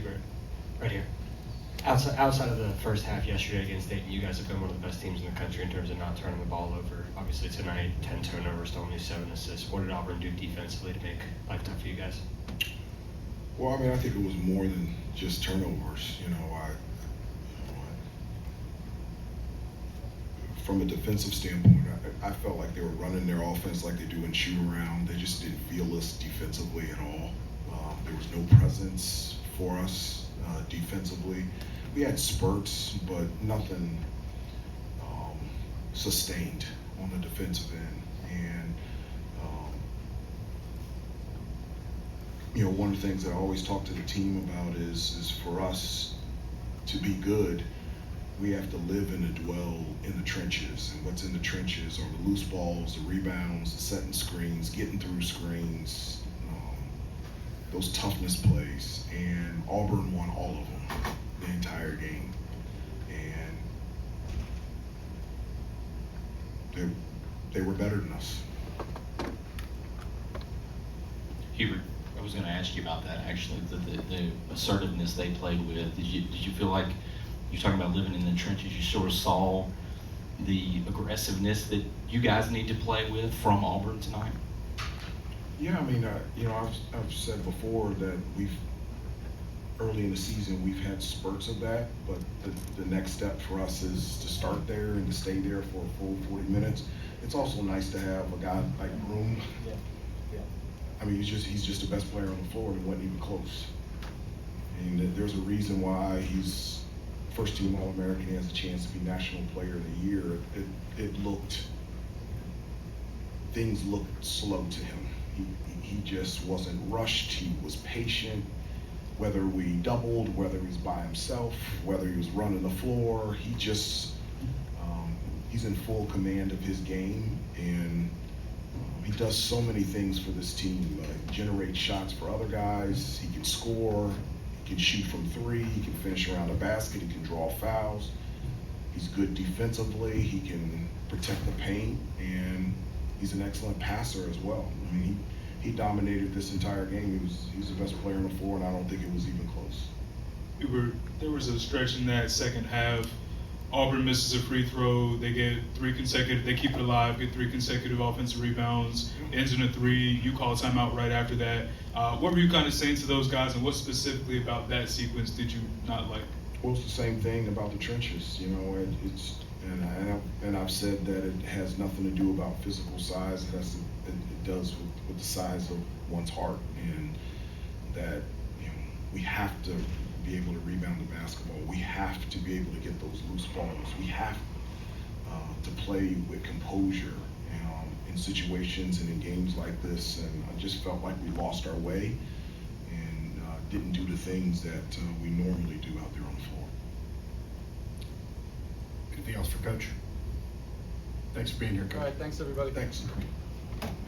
Hubert, right here. Outside of the first half yesterday against Dayton, you guys have been one of the best teams in the country in terms of not turning the ball over. Obviously tonight, 10 turnovers to only 7 assists. What did Auburn do defensively to make life tough for you guys? Well, I mean, I think it was more than just turnovers. From a defensive standpoint, I felt like they were running their offense like they do in shoot around. They just didn't feel us defensively at all. There was no presence for us defensively. We had spurts, but nothing sustained on the defensive end. And one of the things that I always talk to the team about is for us to be good, we have to live and to dwell in the trenches. And what's in the trenches are the loose balls, the rebounds, the setting screens, getting through screens, those toughness plays. And Auburn won all of them the entire game. And they were better than us. Hubert, I was going to ask you about that actually, the assertiveness they played with. Did you feel like, you're talking about living in the trenches, you sort of saw the aggressiveness that you guys need to play with from Auburn tonight? Yeah, I mean, I've said before that early in the season we've had spurts of that, but the next step for us is to start there and to stay there for a full 40 minutes. It's also nice to have a guy like Broom. Yeah. I mean, he's just the best player on the floor and wasn't even close. And there's a reason why he's first team All-American. He has a chance to be National Player of the Year. Things looked slow to him. He just wasn't rushed. He was patient. Whether we doubled, whether he was by himself, whether he was running the floor, he's in full command of his game, and he does so many things for this team. Generate shots for other guys. He can score. He can shoot from three. He can finish around the basket. He can draw fouls. He's good defensively. He can protect the paint, and he's an excellent passer as well. I mean, he dominated this entire game. He was the best player on the floor, and I don't think it was even close. There was a stretch in that second half. Auburn misses a free throw. They get they keep it alive, get 3 consecutive offensive rebounds, ends in a 3. You call a timeout right after that. What were you kind of saying to those guys, and what specifically about that sequence did you not like? Well, it's the same thing about the trenches, and I've said that it has nothing to do about physical size. It does with the size of one's heart, and that we have to be able to rebound the basketball. We have to be able to get those loose balls. We have to play with composure in situations and in games like this. And I just felt like we lost our way and didn't do the things that we normally do out there on the floor. Anything else for Coach? Thanks for being here, Coach. All right, thanks everybody. Thanks.